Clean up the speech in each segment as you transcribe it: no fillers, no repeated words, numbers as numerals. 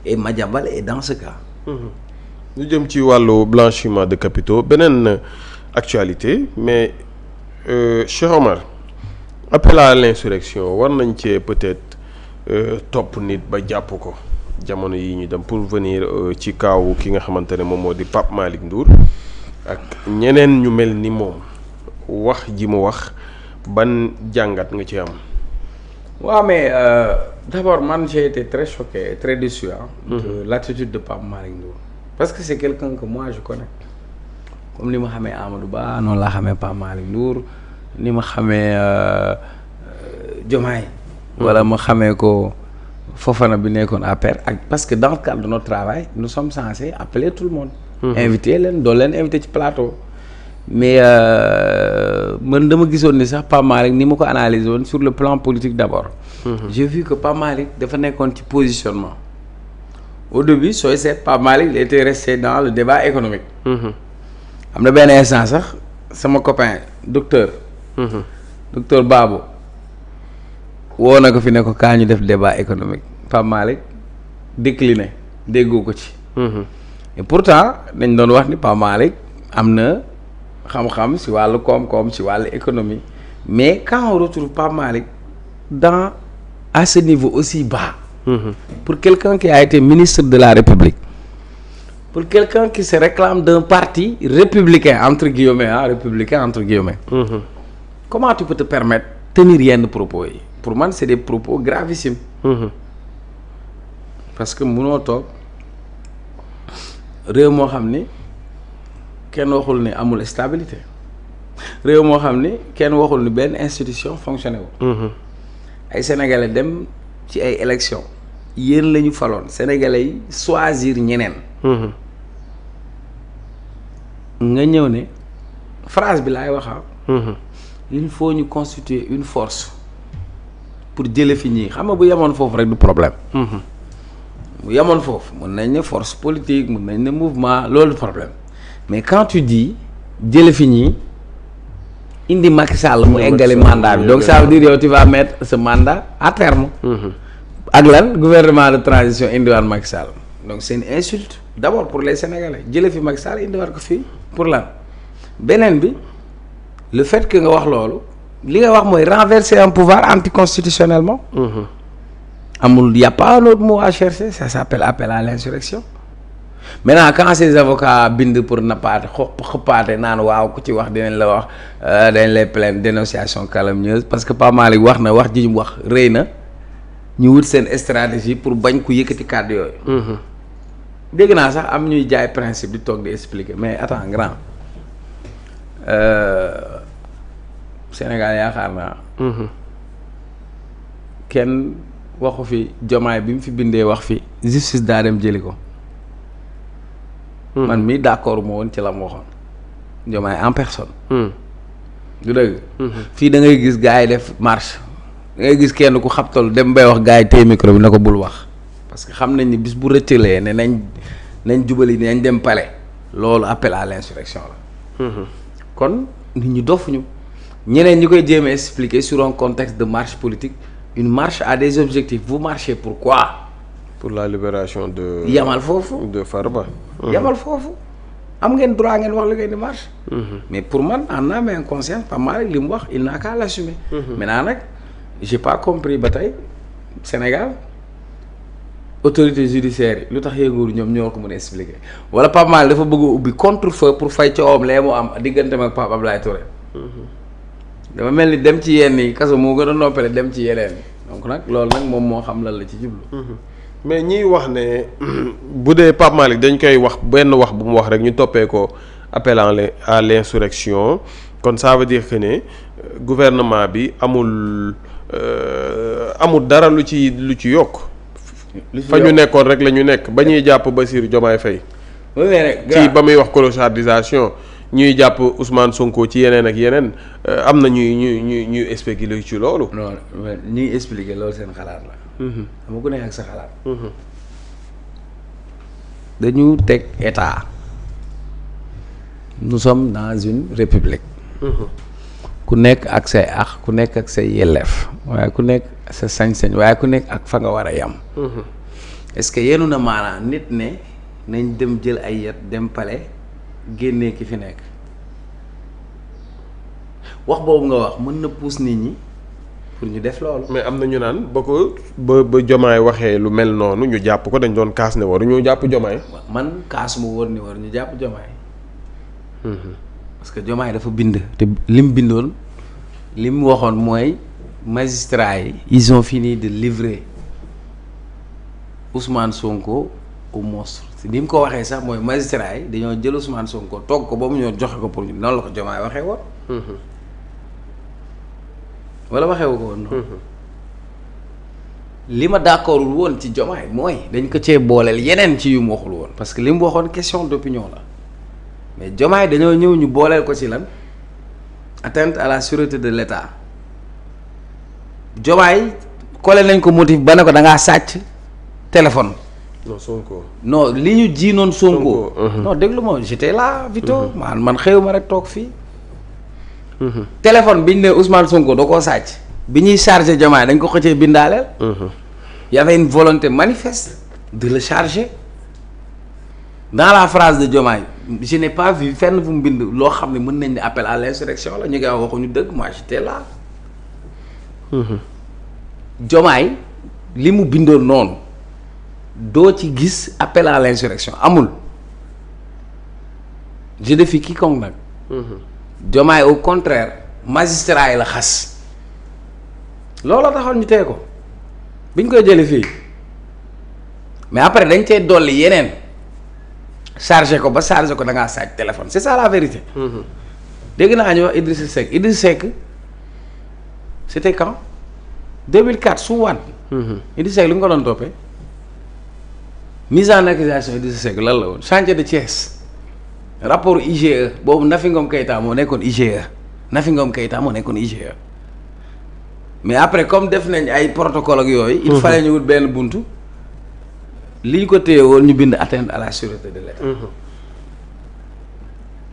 et Madiambal est dans ce cas. ñu jëm ci wàllu blanchiment de capitaux beneen actualité mais Cheikh Omar appel à l'insurrection war nañ cee peut-être topp nit ba jàpp ko jamono yi ñu dem pour venir ci kaaw ki nga xamante ne moom moo di Pape Malick Ndour ak ñeneen ñu mel ni moom wax ji mu wax ban jàngat nga ci am. waaw mais d'abord man j'ai été très choqué très déçu de l'attitude de Pape Malick Ndour parce que c'est quelqu'un que moi je connais comme ni ma xamee Amadou Ba noonu laa xamee Pape Malick Ndour ni ma xamee Diomaye wala ma xamee ko Fofana bi nekkoon APR ak parce que dans le cadre de notre travail nous sommes censés appeler tout le monde inviter leen doon leen inviter ci plateau mais man dama gisoon ni sax Pape Malick ni ma ko analyser woon sur le plan politique d'abord j'ai vu que Pape Malick dafa nekkoon ci positionnement au début sooy seet Pape Malick il était resté dans le débat économique am na benn instant sax sama copain docteur Babou woo na ko fi ne ko kaa ñu def débat économique Pape Malick décliné déggoo ko ci et pourtant dañ doon wax ni Pape Malick am na xam-xam ci wàllu koom-koom ci wàllu économie mais quand on retrouve Pape Malick à ce niveau aussi bas pour quelqu'un qui a été ministre de la République pour quelqu'un qui se réclame d'un parti républicain entre guillemets comment tu peux te permettre tenir yenn propos yi pour man c'est des propos gravissimes parce que mënoo toog réew moo xam ni kenn waxul ni amul stabilité réew moo xam ni kenn waxul ni benn institution fonctionné wu ay sénégalais dem ci ay élections yéen la ñu faloon sénégalais yi choisir ñeneen nga ñëw ne phrase bi laay waxa il faut ñu constituer une force pour jële fi ñii xam nga bu yemoon foofu rek du problème bu yemoon foofu mën nañ ne force politique mën nañ ne mouvement loolu problème mais quand tu dis jële fi ñii indi Macky Sall mu eggali mandat bi donc ça veut dire yow tu vas mettre ce mandat à terme ak lan gouvernement de transition indiwaat Macky Sall donc c'est une insulte d'abord pour les Sénégalais jële fi Macky Sall indiwaat ko fii pour lan beneen bi le fait que nga wax loolu li nga wax mooy renverser un pouvoir anticonstitutionnellement amul y a pas un autre mot à chercher ça s'appelle appel à l'insurrection maintenant quand ces avocats bind pour nappaate xëppaate naan waaw ku ci wax dinañ la wax dañ lay plaindre dénonciation calomnieuse parce que Pape Malick wax na wax ji ñu wax rëy na ñu wut seen stratégie pour bañ ku yëkkati kàddu yooyu dégg naa sax am ñuy jaay principe di toog di expliquer mais attends grand Sénégal yaakaar naa kenn waxu fi Diomaye bi mu fi bindee wax fi justice daa dem jëli ko man mii d'accord moo woon ci la mu waxoon Diomaye en personne du dëgg fii da ngay gis gars yi def marche da ngay gis kenn ku xabtal dem bay wax gars yi téye micro bi na ko bul wax parce que xam nañ ni bis bu rëccalee ne nañ jubali nañ dem palais loolu appel à l'insurrection la kon nit ñi dofuñu ñeneen ñi koy jéem a expliquer sur un contexte de marche politique une marche a des objectifs vous marchez pourquoi pour la libération de yamal foofu de Farba yamal foofu am ngeen droit ngeen wax li ngeen di marche mais pour man en âme et conscience Pape Malick li mu wax il n'a qu'à l'assumer maintenant nag j'ai pas compris ba tey Sénégal autorité judiciaire yi lu tax yënguwul ñoom ñoo ko mën a expliquer wala Pape Malick dafa bëgg a ubbi contre-feu pour fay coowam lee mu am digganteem ak Pape Abdoulaye Touré dama mel ni dem ci yenn yi kaso moo gën a noppale dem ci yeneen donc nag loolu nag moom moo xam lan la ci jublu mais ñiy wax ne bu dee Pape Malick dañ koy wax benn wax bu mu wax rek ñu toppee ko appel à l'insurrection kon ça veut dire que ne gouvernement bi amul dara lu ci yokk fa ñu nekkoon rek la ñu nekk ba ñuy jàpp Bassirou Diomaye Faye ci ba muy wax clochardisation ñuy jàpp Ousmane Sonko ci yeneen ak yeneen am na ñuy expliquer ci loolu. non ñuy expliquer loolu seen xalaat la. xam nga ku ne ak sa xalaat. dañu teg état. nous sommes dans une république. ku nekk ak say ax ku nekk ak say yelleef waaye ku nekk sa sañ-sañ waaye ku nekk ak fa nga war a yam. est-ce que yenu na maanaam nit ne nañ dem jël ay yet dem palais génnee ki fi nekk wax boobu nga wax mën na pousse nit ñi pour ñu def loolu. mais am na ñu naan ba Diomaye waxee lu mel noonu ñu jàpp ko dañ doon kaas ne waruñoo jàpp Diomaye. man kaasuma woon ni war ñu jàpp Diomaye. parce que Diomaye dafa bind te lim bindoon lim waxoon mooy magistrats yi ils ont fini de livrer Ousmane Sonko au monstre ni mu ko waxee sax mooy magistrats yi dañoo jël Ousmane Sonko togg ko ba mu ñëw joxe ko pour ñu noonu la ko Diomaye waxee woon. wala waxewu ko woon noonu. li ma d'accordul woon ci Diomaye mooy dañ ko cee booleel yeneen ci yu mu waxul woon parce que li mu waxoon question d'opinion la mais Diomaye dañoo ñëw ñu booleel ko ci lan atteinte à la sûreté de l'État Diomaye collé nañ ko motif ba ne ko da ngaa sàcc téléphone. non Sonko. non li ñu ji noonu Sonko. non déglu ma j'étais là Vito. man xëyu ma rek toog fii. téléphone bi ñu ne Ousmane Sonko da koo sàcc. bi ñuy chargé Diomaye dañ ko xëccee bindaaleel. y avait une volonté manifeste de le charger. dans la phrase de Diomaye je n'ai pas vu fenn fu mu bind loo xam ne mën nañ ne appel à l'insurrection la ñu ngi am waxuñu dëgg moi j'étais là. Diomaye li mu bindoon noonu doo ci gis appel à l'insurrection amul je défie quiconque nag. Diomaye au contraire magistrat yi la xas looloo taxoon ñu tee ko biñ koy jëlee fii mais après dañ cee dolli yeneen chargé ko ba chargé ko da ngaa sàcc téléphone c'est ça la vérité. dégg naa ñu wax Idrissa Seck c'était quand 2004 su Wade. Idrissa Seck li nga ko doon toppee mise en accusation Idrissa Seck lan la woon chantier de Thiès. rapport IGE boobu Nafi Ngom Keïta moo nekkoon IGE mais après comme def nañ ay protocole ak yooyu. il fallait ñu wut benn buntu li ñu ko téye woon ñu bind atteinte à la sûreté de l'État.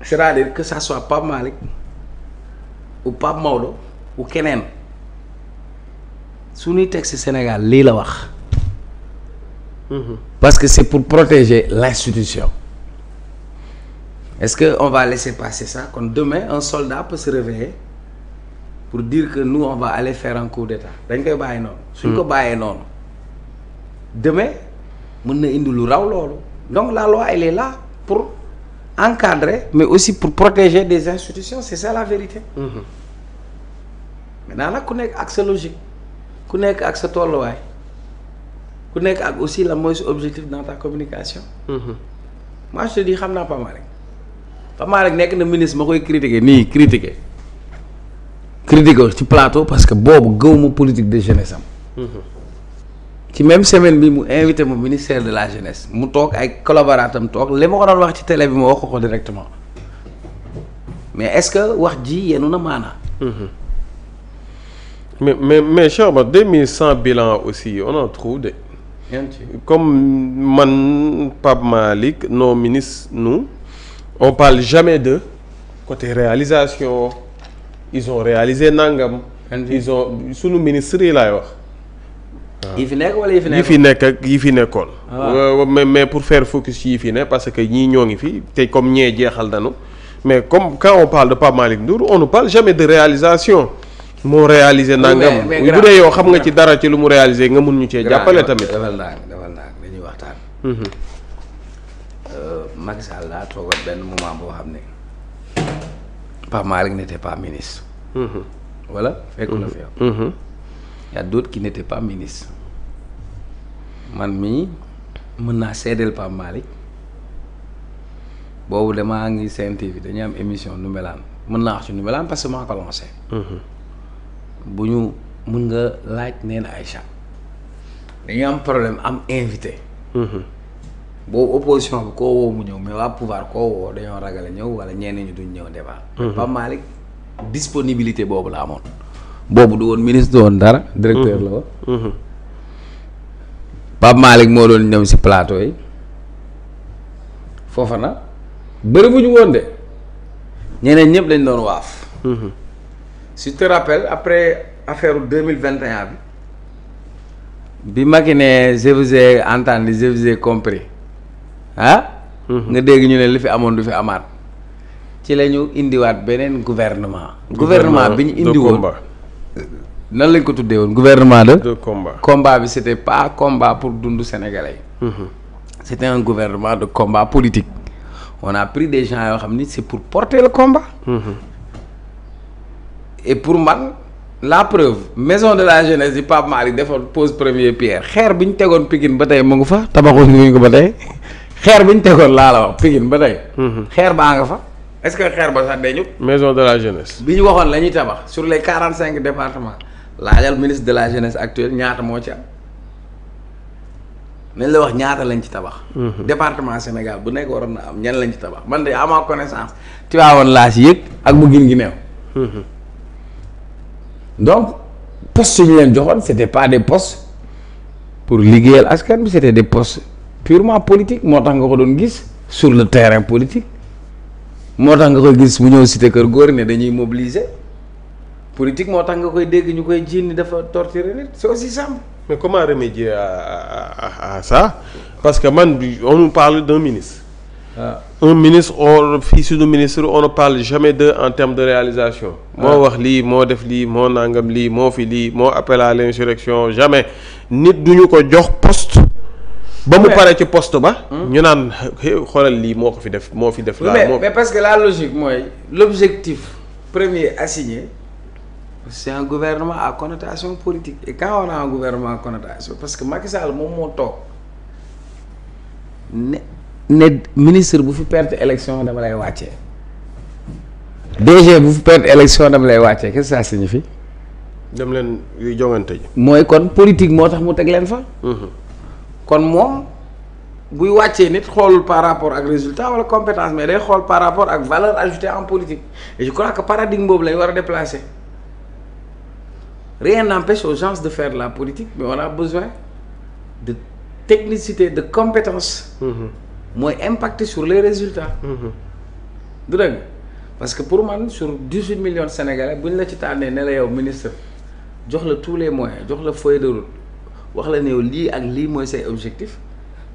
c'est-à-dire que ça soit Pape Malick ou Pape Maodo ou keneen suñuy texte Sénégal lii la wax. parce que c'est pour protéger l'institution. Est-ce qu'on va laisser passer ça? Quand demain, un soldat peut se réveiller pour dire que nous, on va aller faire un coup d'État. dañ koy bàyyi noonu. suñ ko bàyyee noonu. demain mën na indi lu raw loolu. donc la loi elle est là pour encadrer mais aussi pour protéger des institutions c'est ça la vérité. maintenant nag ku nekk ak sa logique ku nekk ak sa tolluwaay ku nekk ak aussi la mooy sa objectif dans ta communication. moi je te dis xam naa pas mal rek. Pape Malick nekk na ministre ma koy critiquer ci plateau parce que boobu gëwuma politique de jeunesse am. ci même semaine bi mu invité ma ministère de la jeunesse mu toog ay collaborateurs am toog li ma ko doon wax ci télé bi ma wax ko directement mais est-ce que wax ji yenu na maanaa. mais Cheikh Omar 2100 bilan aussi on en trouve de. comme man Pape Malick nos ministres nous. On parle jamais de côté réalisation ils ont réalisé nangam. ils ont sunu ministres yi laay wax. yi fi nekk wala yi fi nekkoon yi fi nekk ak yi fi nekkoon. mais pour faire focus yi fi ne parce que ñii ñoo ngi fi te comme ñee jeexal nañu mais comme quand on parle de Pape Malick Ndour on ne parle jamais de réalisation. moo réalisé nangam. bu dee yow xam nga ci dara ci lu mu réalisé nga mun ñu cee jàppale tamit. defal naa dañuy waxtaan. Macky Sall daa toogal benn moment boo xam ne Pape Malick n'était pas ministre. Voilà fekku la fi yow. y a d'autres qui n'étaient pas ministres man mii mën naa seedeel Pape Malick boobu damaa ngi Sen TV dañuy am émission Ndoumbelane mën naa wax ci Ndoumbelane parce que maa ko lancé. bu ñu mën nga laaj nee na Aïcha dañuy am problème am invité. boobu opposition bi koo woo mu ñëw mais waa pouvoir koo woo dañoo ragale ñëw wala ñenn ñu duñ ñëw débat. Pape Malick disponibilité boobu la amoon. boobu du woon ministre du woon dara. directeur la woon. Pape Malick moo doon ñëw ci plateau yi foofa na bëri bu ñu woon de ñeneen ñëpp dañ doon waaf. si tu te rappelles après affaire 2021 bi bi Macky ne je vous ai entendu je vous ai compris ah. nga dégg ñu ne li fi amoon du fi amaat. ci la ñu indiwaat beneen gouvernement. gouvernement bi ñu indi woon nan lañ ko tuddee woon gouvernement de combat. combat bi c'était pas combat pour dundu sénégalais. C'était un gouvernement de combat politique. On a pris des gens yoo xam ni c'est pour porter le combat. Et pour man la preuve maison de la jeunesse di Pape Malick defoon pose première pierre xeer bi ñu tegoon Pikine ba tey mu ngi fa tabaxuñ ñu ko ba tey xeer bi ñu tegoon laa la wax Pikine ba tey. xeer baa nga fa. Est-ce que xeer ba sax dañu. maison de la jeunesse. bi ñu waxoon la ñuy tabax sur les 45 départements laajal ministre de la jeunesse actuelle ñaata moo ci am nañ la wax ñaata lañ ci tabax. département Sénégal bu nekk waroon na am ñan lañ ci tabax man de à ma connaissance Tivaouane laa si yëg ak bu Guinguinéo. donc postes yi ñu leen joxoon c'était pas des postes pour liggéeyal askan bi c'était des postes purement politiques moo tax nga ko doon gis sur le terrain politique. moo tax nga koy gis mu ñëw cité kër góor ne dañuy mobiliser politique moo tax nga koy dégg ñu koy jiin ni dafa torturer nit c'est aussi simple. mais comment remédier à ça parce que man on nous parle d'un ministre. un ministre fii suñu ministre on ne parle jamais d'eux en termes de réalisation. moo wax lii moo def lii moo nangam lii moo fi lii moo appel à l'insurrection jamais nit duñu ko jox poste. ba mu paree ci poste ba. ñu naan xoolal lii moo ko fi def moo fi def. mais parce que la logique mooy l'objectif premier assigné c'est un gouvernement à connotation politique et quand on a un gouvernement à connotation parce que Macky Sall moom moo toog ne ministre bu fi perte élection dama lay wàccee DG bu fi perte élection dama lay wàccee qu'est-ce que ça signifie. dem leen jongante ji. mooy kon politique moo tax mu teg leen fa. kon moom buy wàccee nit xoolul par rapport ak résultat wala compétence mais day xool par rapport ak valeur ajoutée en politique et je crois que paradigme boobu lañ war a déplacer rien n'empêche aux gens de faire de la politique mais on a besoin de technicité de compétence mooy impacter sur les résultats du dëgg parce que pour man sur 18 millions de Sénégalais bu ñu la ci tànnee ne la yow ministre jox la tous les moyens jox la feuille de route wax la ne yow lii ak lii mooy say objectif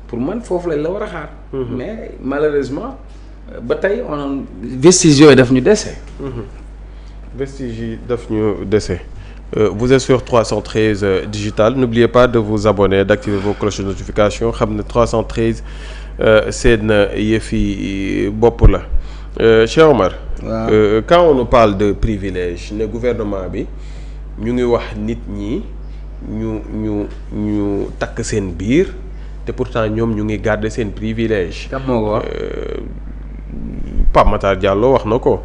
pour man foofu lañ la war a xaar. mais malheureusement ba tey on vestiges yooyu daf ñu dese. vestiges yi daf ñu dese vous êtes sur 313 digital n'oubliez pas de vous abonner d'activer vos cloches de notification xam ne 313 seen yëfi bopp la Cheikh Omar. waaw quand on nous parle de privilège ne gouvernement bi ñu ngi wax nit ñi. ñu takk seen biir te pourtant ñoom ñu ngi garder seen privilège. kam moo ko wax. Pape Matar Diallo wax na ko.